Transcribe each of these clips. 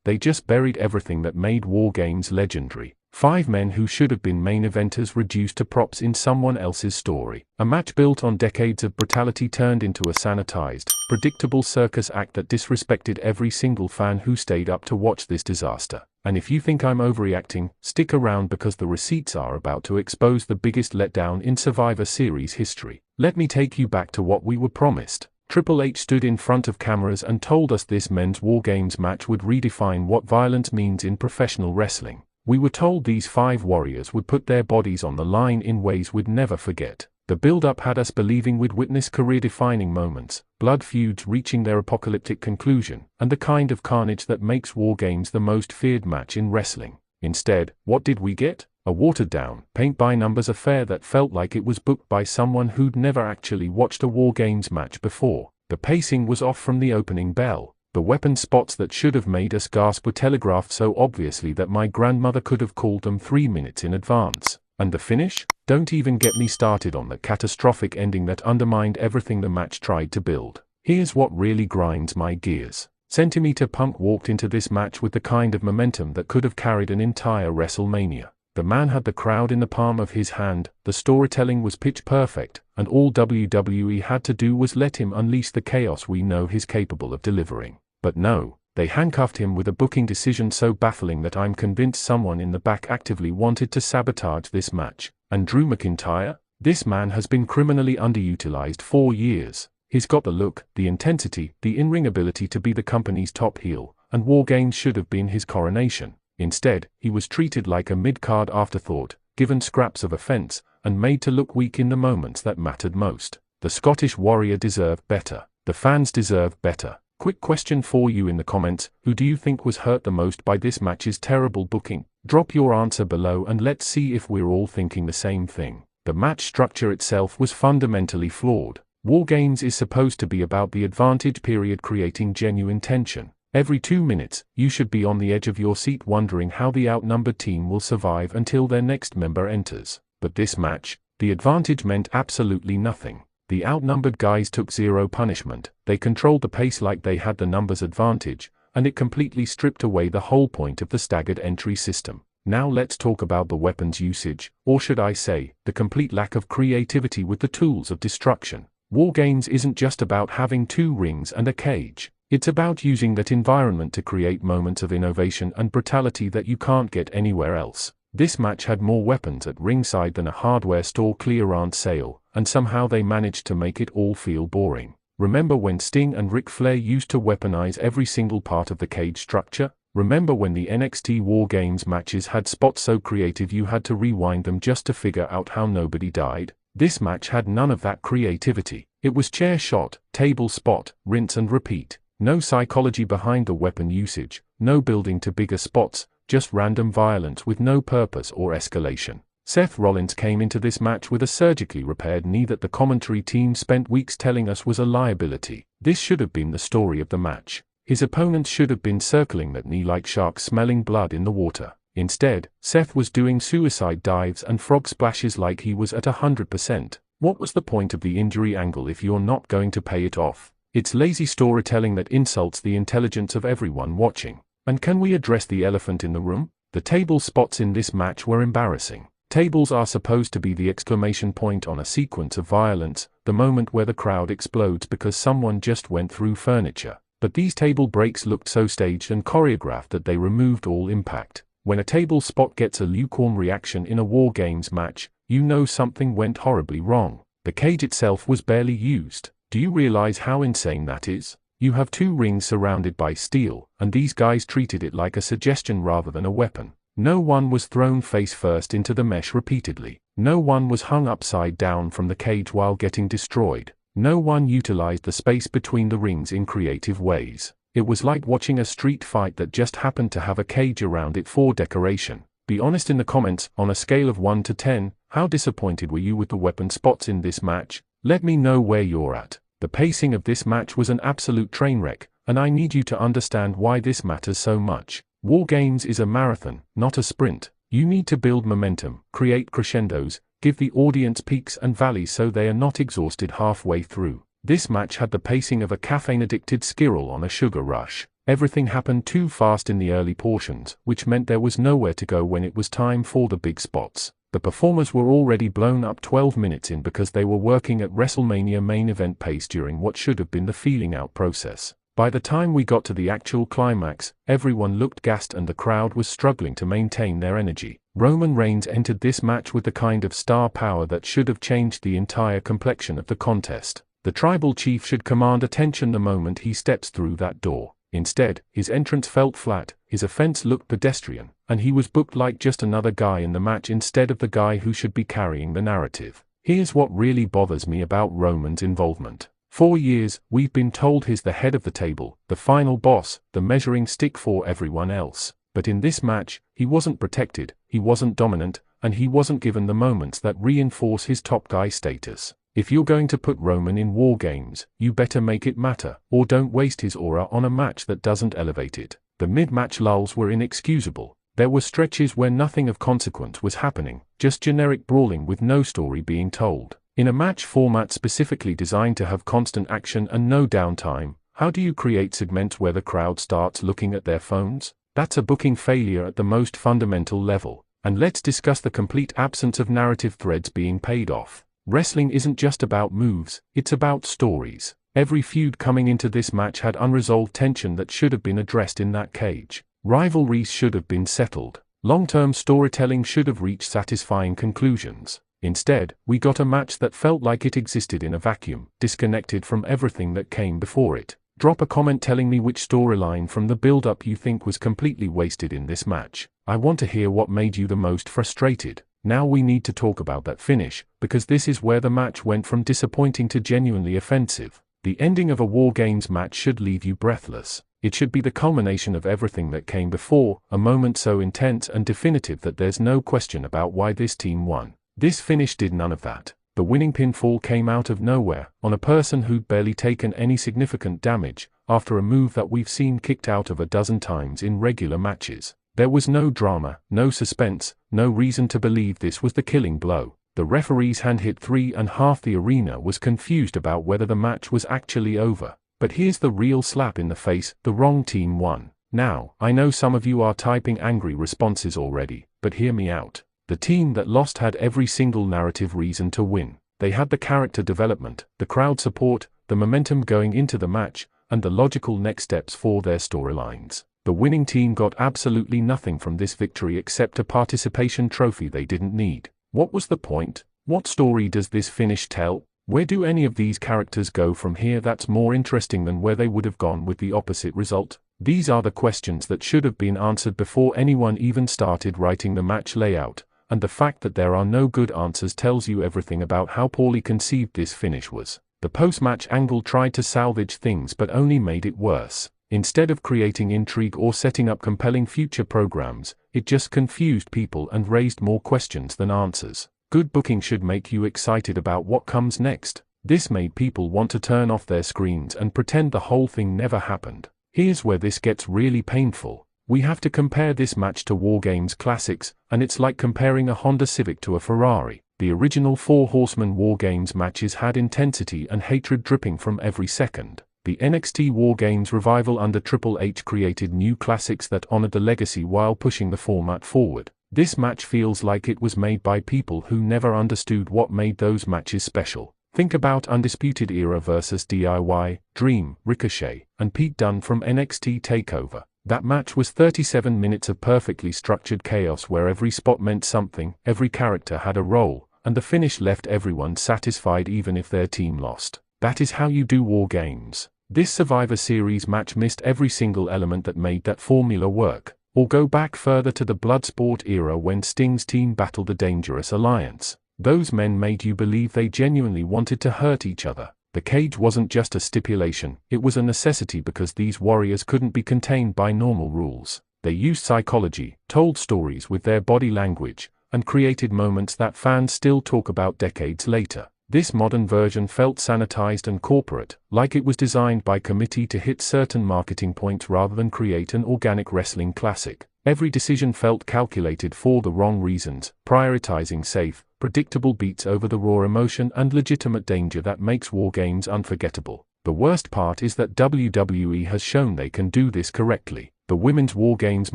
They just buried everything that made Wargames legendary. 5 men who should have been main eventers reduced to props in someone else's story. A match built on decades of brutality turned into a sanitized, predictable circus act that disrespected every single fan who stayed up to watch this disaster. And if you think I'm overreacting, stick around because the receipts are about to expose the biggest letdown in Survivor Series history. Let me take you back to what we were promised. Triple H stood in front of cameras and told us this men's Wargames match would redefine what violence means in professional wrestling. We were told these 5 warriors would put their bodies on the line in ways we'd never forget. The build-up had us believing we'd witness career-defining moments, blood feuds reaching their apocalyptic conclusion, and the kind of carnage that makes Wargames the most feared match in wrestling. Instead, what did we get? A watered-down, paint-by-numbers affair that felt like it was booked by someone who'd never actually watched a Wargames match before. The pacing was off from the opening bell. The weapon spots that should have made us gasp were telegraphed so obviously that my grandmother could have called them 3 minutes in advance. And the finish? Don't even get me started on the catastrophic ending that undermined everything the match tried to build. Here's what really grinds my gears. Centimeter Punk walked into this match with the kind of momentum that could have carried an entire WrestleMania. The man had the crowd in the palm of his hand, the storytelling was pitch perfect, and all WWE had to do was let him unleash the chaos we know he's capable of delivering. But no, they handcuffed him with a booking decision so baffling that I'm convinced someone in the back actively wanted to sabotage this match. And Drew McIntyre? This man has been criminally underutilized for years. He's got the look, the intensity, the in-ring ability to be the company's top heel, and Wargames should have been his coronation. Instead, he was treated like a mid-card afterthought, given scraps of offense, and made to look weak in the moments that mattered most. The Scottish Warrior deserved better. The fans deserve better. Quick question for you in the comments, who do you think was hurt the most by this match's terrible booking? Drop your answer below and let's see if we're all thinking the same thing. The match structure itself was fundamentally flawed. Wargames is supposed to be about the advantage period creating genuine tension. Every 2 minutes, you should be on the edge of your seat wondering how the outnumbered team will survive until their next member enters. But this match, the advantage meant absolutely nothing. The outnumbered guys took zero punishment, they controlled the pace like they had the numbers advantage, and it completely stripped away the whole point of the staggered entry system. Now let's talk about the weapons usage, or should I say, the complete lack of creativity with the tools of destruction. Wargames isn't just about having 2 rings and a cage. It's about using that environment to create moments of innovation and brutality that you can't get anywhere else. This match had more weapons at ringside than a hardware store clearance sale, and somehow they managed to make it all feel boring. Remember when Sting and Ric Flair used to weaponize every single part of the cage structure? Remember when the NXT Wargames matches had spots so creative you had to rewind them just to figure out how nobody died? This match had none of that creativity. It was chair shot, table spot, rinse and repeat. No psychology behind the weapon usage, no building to bigger spots, just random violence with no purpose or escalation. Seth Rollins came into this match with a surgically repaired knee that the commentary team spent weeks telling us was a liability. This should have been the story of the match. His opponents should have been circling that knee like sharks smelling blood in the water. Instead, Seth was doing suicide dives and frog splashes like he was at 100%. What was the point of the injury angle if you're not going to pay it off? It's lazy storytelling that insults the intelligence of everyone watching. And can we address the elephant in the room? The table spots in this match were embarrassing. Tables are supposed to be the exclamation point on a sequence of violence, the moment where the crowd explodes because someone just went through furniture. But these table breaks looked so staged and choreographed that they removed all impact. When a table spot gets a lukewarm reaction in a Wargames match, you know something went horribly wrong. The cage itself was barely used. Do you realize how insane that is? You have 2 rings surrounded by steel, and these guys treated it like a suggestion rather than a weapon. No one was thrown face first into the mesh repeatedly. No one was hung upside down from the cage while getting destroyed. No one utilized the space between the rings in creative ways. It was like watching a street fight that just happened to have a cage around it for decoration. Be honest in the comments, on a scale of 1 to 10, how disappointed were you with the weapon spots in this match? Let me know where you're at. The pacing of this match was an absolute train wreck, and I need you to understand why this matters so much. Wargames is a marathon, not a sprint. You need to build momentum, create crescendos, give the audience peaks and valleys so they are not exhausted halfway through. This match had the pacing of a caffeine-addicted squirrel on a sugar rush. Everything happened too fast in the early portions, which meant there was nowhere to go when it was time for the big spots. The performers were already blown up 12 minutes in because they were working at WrestleMania main event pace during what should have been the feeling out process. By the time we got to the actual climax, everyone looked gassed and the crowd was struggling to maintain their energy. Roman Reigns entered this match with the kind of star power that should have changed the entire complexion of the contest. The tribal chief should command attention the moment he steps through that door. Instead, his entrance felt flat, his offense looked pedestrian, and he was booked like just another guy in the match instead of the guy who should be carrying the narrative. Here's what really bothers me about Roman's involvement. For years, we've been told he's the head of the table, the final boss, the measuring stick for everyone else. But in this match, he wasn't protected, he wasn't dominant, and he wasn't given the moments that reinforce his top guy status. If you're going to put Roman in Wargames, you better make it matter, or don't waste his aura on a match that doesn't elevate it. The mid-match lulls were inexcusable. There were stretches where nothing of consequence was happening, just generic brawling with no story being told. In a match format specifically designed to have constant action and no downtime, how do you create segments where the crowd starts looking at their phones? That's a booking failure at the most fundamental level. And let's discuss the complete absence of narrative threads being paid off. Wrestling isn't just about moves, it's about stories. Every feud coming into this match had unresolved tension that should have been addressed in that cage. Rivalries should have been settled. Long-term storytelling should have reached satisfying conclusions. Instead, we got a match that felt like it existed in a vacuum, disconnected from everything that came before it. Drop a comment telling me which storyline from the build-up you think was completely wasted in this match. I want to hear what made you the most frustrated. Now we need to talk about that finish, because this is where the match went from disappointing to genuinely offensive. The ending of a Wargames match should leave you breathless. It should be the culmination of everything that came before, a moment so intense and definitive that there's no question about why this team won. This finish did none of that. The winning pinfall came out of nowhere, on a person who'd barely taken any significant damage, after a move that we've seen kicked out of a dozen times in regular matches. There was no drama, no suspense, no reason to believe this was the killing blow. The referee's hand hit 3 and half the arena was confused about whether the match was actually over. But here's the real slap in the face, the wrong team won. Now, I know some of you are typing angry responses already, but hear me out. The team that lost had every single narrative reason to win. They had the character development, the crowd support, the momentum going into the match, and the logical next steps for their storylines. The winning team got absolutely nothing from this victory except a participation trophy they didn't need. What was the point? What story does this finish tell? Where do any of these characters go from here that's more interesting than where they would have gone with the opposite result? These are the questions that should have been answered before anyone even started writing the match layout, and the fact that there are no good answers tells you everything about how poorly conceived this finish was. The post-match angle tried to salvage things but only made it worse. Instead of creating intrigue or setting up compelling future programs, it just confused people and raised more questions than answers. Good booking should make you excited about what comes next. This made people want to turn off their screens and pretend the whole thing never happened. Here's where this gets really painful. We have to compare this match to Wargames classics, and it's like comparing a Honda Civic to a Ferrari. The original Four Horsemen Wargames matches had intensity and hatred dripping from every second. The NXT Wargames revival under Triple H created new classics that honored the legacy while pushing the format forward. This match feels like it was made by people who never understood what made those matches special. Think about Undisputed Era versus DIY, Dream, Ricochet, and Pete Dunne from NXT TakeOver. That match was 37 minutes of perfectly structured chaos where every spot meant something, every character had a role, and the finish left everyone satisfied even if their team lost. That is how you do Wargames. This Survivor Series match missed every single element that made that formula work. Or go back further to the Bloodsport era when Sting's team battled the Dangerous Alliance. Those men made you believe they genuinely wanted to hurt each other. The cage wasn't just a stipulation, it was a necessity because these warriors couldn't be contained by normal rules. They used psychology, told stories with their body language, and created moments that fans still talk about decades later. This modern version felt sanitized and corporate, like it was designed by committee to hit certain marketing points rather than create an organic wrestling classic. Every decision felt calculated for the wrong reasons, prioritizing safe, predictable beats over the raw emotion and legitimate danger that makes Wargames unforgettable. The worst part is that WWE has shown they can do this correctly. The women's Wargames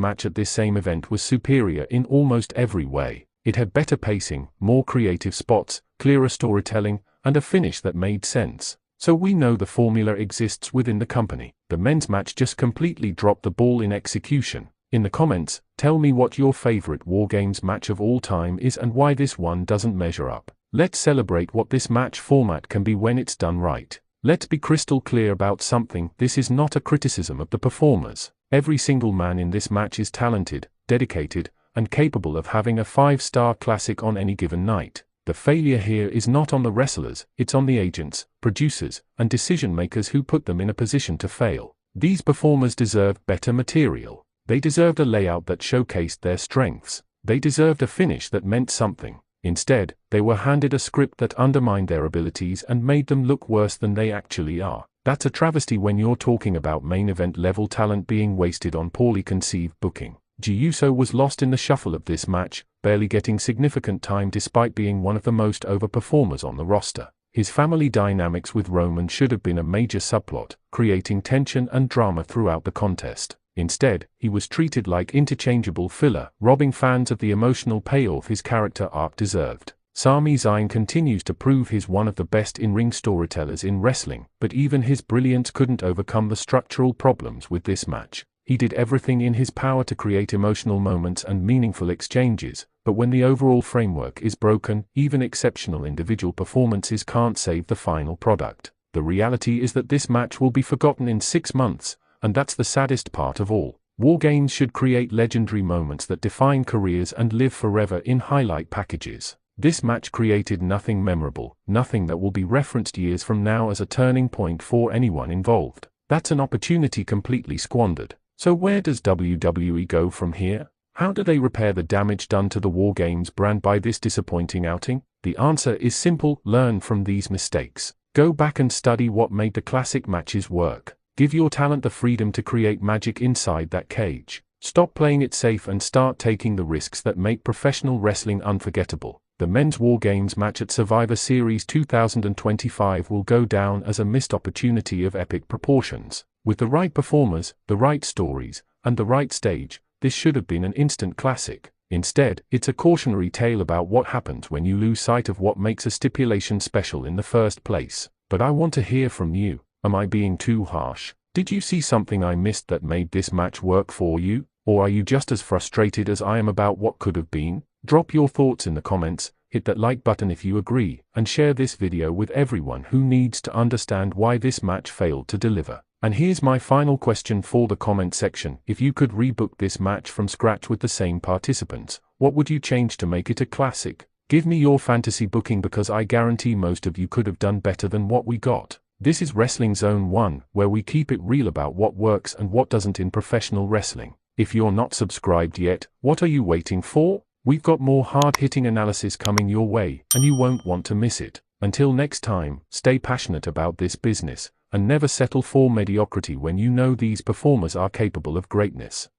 match at this same event was superior in almost every way. It had better pacing, more creative spots, clearer storytelling, and a finish that made sense. So we know the formula exists within the company. The men's match just completely dropped the ball in execution. In the comments, tell me what your favorite Wargames match of all time is and why this one doesn't measure up. Let's celebrate what this match format can be when it's done right. Let's be crystal clear about something: this is not a criticism of the performers. Every single man in this match is talented, dedicated, and capable of having a 5-star classic on any given night. The failure here is not on the wrestlers, it's on the agents, producers, and decision makers who put them in a position to fail. These performers deserved better material. They deserved a layout that showcased their strengths. They deserved a finish that meant something. Instead, they were handed a script that undermined their abilities and made them look worse than they actually are. That's a travesty when you're talking about main event level talent being wasted on poorly conceived booking. Jey Uso was lost in the shuffle of this match, barely getting significant time despite being one of the most over performers on the roster. His family dynamics with Roman should have been a major subplot, creating tension and drama throughout the contest. Instead, he was treated like interchangeable filler, robbing fans of the emotional payoff his character arc deserved. Sami Zayn continues to prove he's one of the best in-ring storytellers in wrestling, but even his brilliance couldn't overcome the structural problems with this match. He did everything in his power to create emotional moments and meaningful exchanges, but when the overall framework is broken, even exceptional individual performances can't save the final product. The reality is that this match will be forgotten in 6 months, and that's the saddest part of all. Wargames should create legendary moments that define careers and live forever in highlight packages. This match created nothing memorable, nothing that will be referenced years from now as a turning point for anyone involved. That's an opportunity completely squandered. So where does WWE go from here? How do they repair the damage done to the Wargames brand by this disappointing outing? The answer is simple: learn from these mistakes. Go back and study what made the classic matches work. Give your talent the freedom to create magic inside that cage. Stop playing it safe and start taking the risks that make professional wrestling unforgettable. The men's Wargames match at Survivor Series 2025 will go down as a missed opportunity of epic proportions. With the right performers, the right stories, and the right stage, this should have been an instant classic. Instead, it's a cautionary tale about what happens when you lose sight of what makes a stipulation special in the first place. But I want to hear from you. Am I being too harsh? Did you see something I missed that made this match work for you? Or are you just as frustrated as I am about what could have been? Drop your thoughts in the comments, hit that like button if you agree, and share this video with everyone who needs to understand why this match failed to deliver. And here's my final question for the comment section: if you could rebook this match from scratch with the same participants, what would you change to make it a classic? Give me your fantasy booking, because I guarantee most of you could have done better than what we got. This is Wrestling Zone 1, where we keep it real about what works and what doesn't in professional wrestling. If you're not subscribed yet, what are you waiting for? We've got more hard-hitting analysis coming your way, and you won't want to miss it. Until next time, stay passionate about this business, and never settle for mediocrity when you know these performers are capable of greatness.